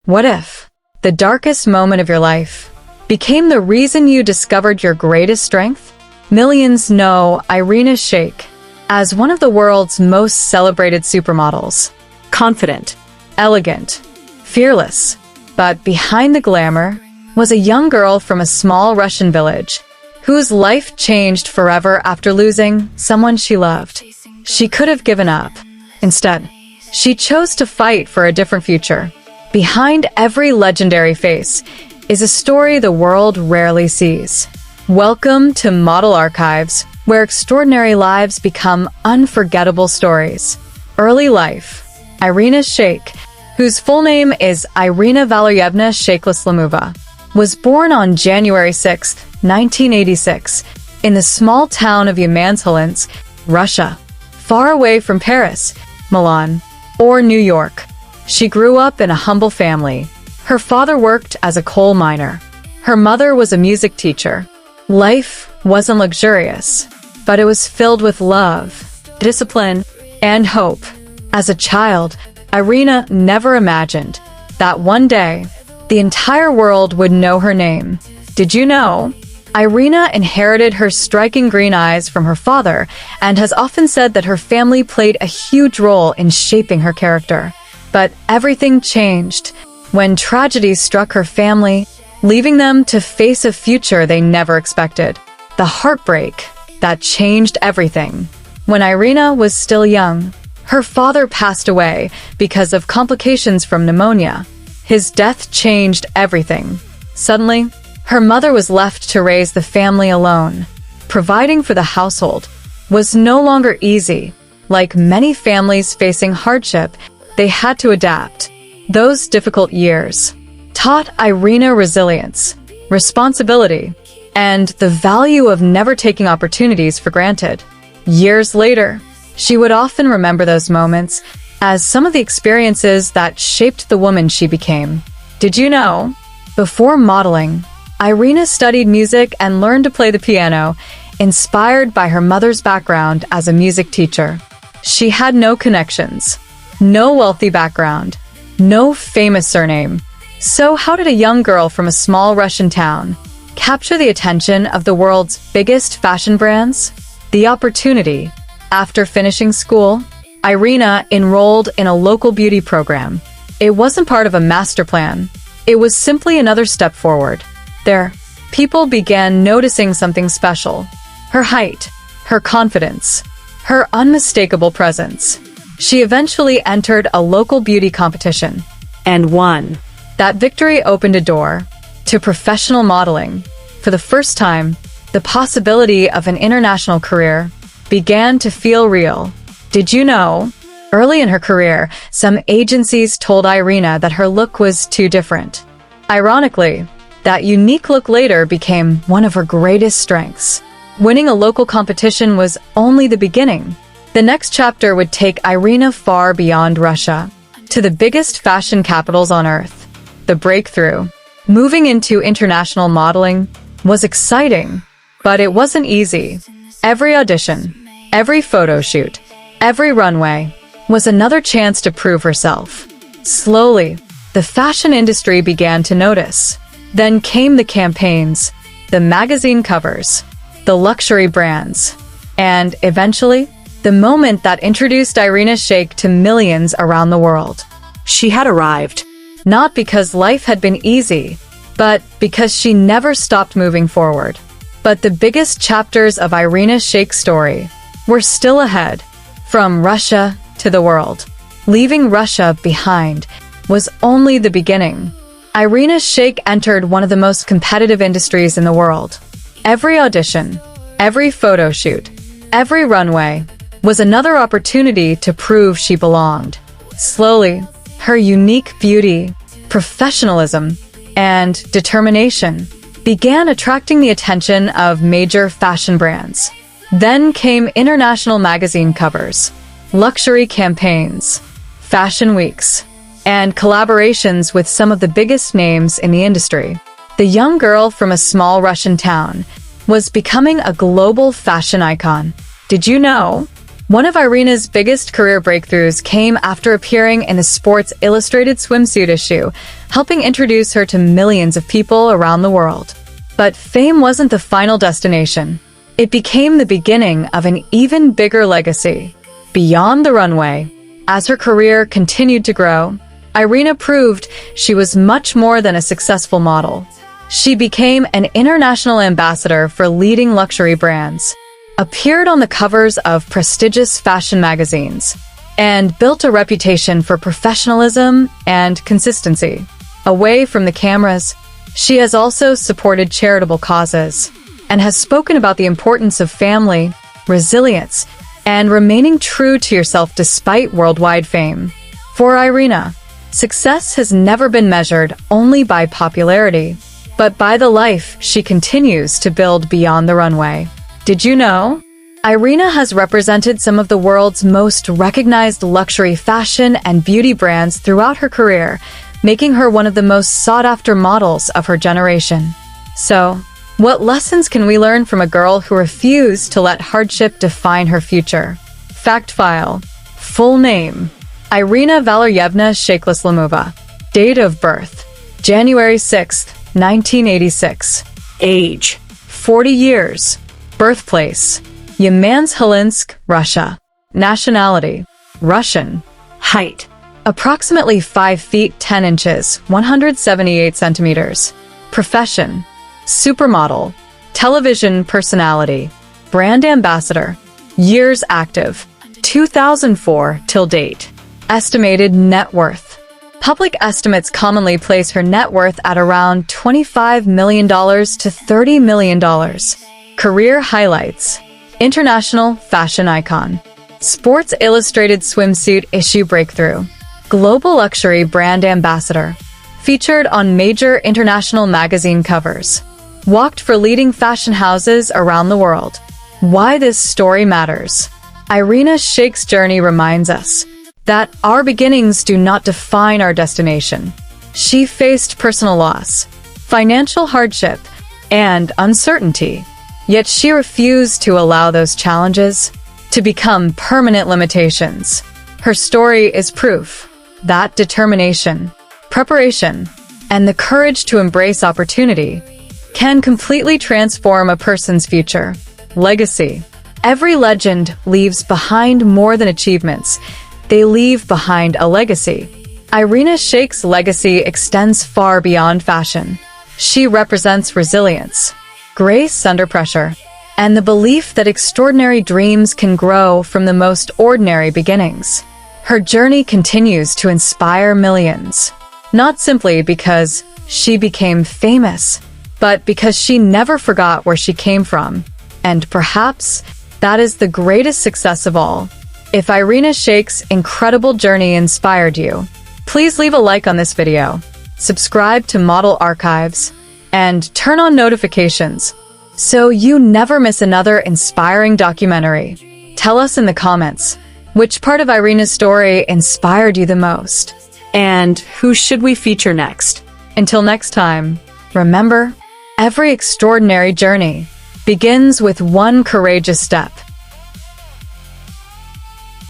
What if the darkest moment of your life became the reason you discovered your greatest strength? Millions know Irina Shayk as one of the world's most celebrated supermodels. Confident, elegant, fearless. But behind the glamour was a young girl from a small Russian village whose life changed forever after losing someone she loved. She could have given up. Instead, she chose to fight for a different future. Behind every legendary face is a story the world rarely sees. Welcome to Model Archives, where extraordinary lives become unforgettable stories. Early life. Irina Shayk, whose full name is Irina Valeryevna Shayk-Slamova, was born on January 6, 1986, in the small town of Yamansk, Russia, far away from Paris, Milan, or New York. She grew up in a humble family. Her father worked as a coal miner. Her mother was a music teacher. Life wasn't luxurious, but it was filled with love, discipline, and hope. As a child, Irina never imagined that one day, the entire world would know her name. Did you know? Irina inherited her striking green eyes from her father and has often said that her family played a huge role in shaping her character. But everything changed when tragedy struck her family, leaving them to face a future they never expected. The heartbreak that changed everything. When Irina was still young, her father passed away because of complications from pneumonia. His death changed everything. Suddenly, her mother was left to raise the family alone. Providing for the household was no longer easy. Like many families facing hardship, they had to adapt. Those difficult years taught Irina resilience, responsibility, and the value of never taking opportunities for granted. Years later, she would often remember those moments as some of the experiences that shaped the woman she became. Did you know? Before modeling, Irina studied music and learned to play the piano, inspired by her mother's background as a music teacher. She had no connections, no wealthy background, no famous surname. So how did a young girl from a small Russian town capture the attention of the world's biggest fashion brands? The opportunity. After finishing school, Irina enrolled in a local beauty program. It wasn't part of a master plan. It was simply another step forward. There, people began noticing something special. Her height, her confidence, her unmistakable presence. She eventually entered a local beauty competition and won. That victory opened a door to professional modeling. For the first time, the possibility of an international career began to feel real. Did you know? Early in her career, some agencies told Irina that her look was too different. Ironically, that unique look later became one of her greatest strengths. Winning a local competition was only the beginning. The next chapter would take Irina far beyond Russia, to the biggest fashion capitals on Earth. The breakthrough, moving into international modeling, was exciting, but it wasn't easy. Every audition, every photo shoot, every runway was another chance to prove herself. Slowly, the fashion industry began to notice. Then came the campaigns, the magazine covers, the luxury brands, and eventually, the moment that introduced Irina Shayk to millions around the world. She had arrived, not because life had been easy, but because she never stopped moving forward. But the biggest chapters of Irina Shayk's story were still ahead, from Russia to the world. Leaving Russia behind was only the beginning. Irina Shayk entered one of the most competitive industries in the world. Every audition, every photo shoot, every runway was another opportunity to prove she belonged. Slowly, her unique beauty, professionalism, and determination began attracting the attention of major fashion brands. Then came international magazine covers, luxury campaigns, fashion weeks, and collaborations with some of the biggest names in the industry. The young girl from a small Russian town was becoming a global fashion icon. Did you know? One of Irina's biggest career breakthroughs came after appearing in a Sports Illustrated swimsuit issue, helping introduce her to millions of people around the world. But fame wasn't the final destination. It became the beginning of an even bigger legacy. Beyond the runway, as her career continued to grow, Irina proved she was much more than a successful model. She became an international ambassador for leading luxury brands, appeared on the covers of prestigious fashion magazines, and built a reputation for professionalism and consistency. Away from the cameras, she has also supported charitable causes and has spoken about the importance of family, resilience, and remaining true to yourself despite worldwide fame. For Irina, success has never been measured only by popularity, but by the life she continues to build beyond the runway. Did you know? Irina has represented some of the world's most recognized luxury fashion and beauty brands throughout her career, making her one of the most sought-after models of her generation. So, what lessons can we learn from a girl who refused to let hardship define her future? Fact file. Full name: Irina Valeryevna Shayk. Date of birth: January 6, 1986. Age: 40 years. Birthplace: Yamans-Helinsk, Russia. Nationality: Russian. Height: approximately 5 feet 10 inches, 178 centimeters. Profession: supermodel. Television personality. Brand ambassador. Years active: 2004 till date. Estimated net worth: public estimates commonly place her net worth at around $25 million to $30 million. Career highlights: international fashion icon, Sports Illustrated swimsuit issue breakthrough, global luxury brand ambassador, featured on major international magazine covers, walked for leading fashion houses around the world. Why this story matters: Irina Shayk's journey reminds us that our beginnings do not define our destination. She faced personal loss, financial hardship, and uncertainty. Yet she refused to allow those challenges to become permanent limitations. Her story is proof that determination, preparation, and the courage to embrace opportunity can completely transform a person's future. Legacy: every legend leaves behind more than achievements. They leave behind a legacy. Irina Shayk's legacy extends far beyond fashion. She represents resilience, grace under pressure, and the belief that extraordinary dreams can grow from the most ordinary beginnings. Her journey continues to inspire millions, not simply because she became famous, but because she never forgot where she came from. And perhaps that is the greatest success of all. If Irina Shayk's incredible journey inspired you, please leave a like on this video, subscribe to Model Archives, and turn on notifications so you never miss another inspiring documentary. Tell us in the comments, which part of Irina's story inspired you the most? And who should we feature next? Until next time, remember, every extraordinary journey begins with one courageous step.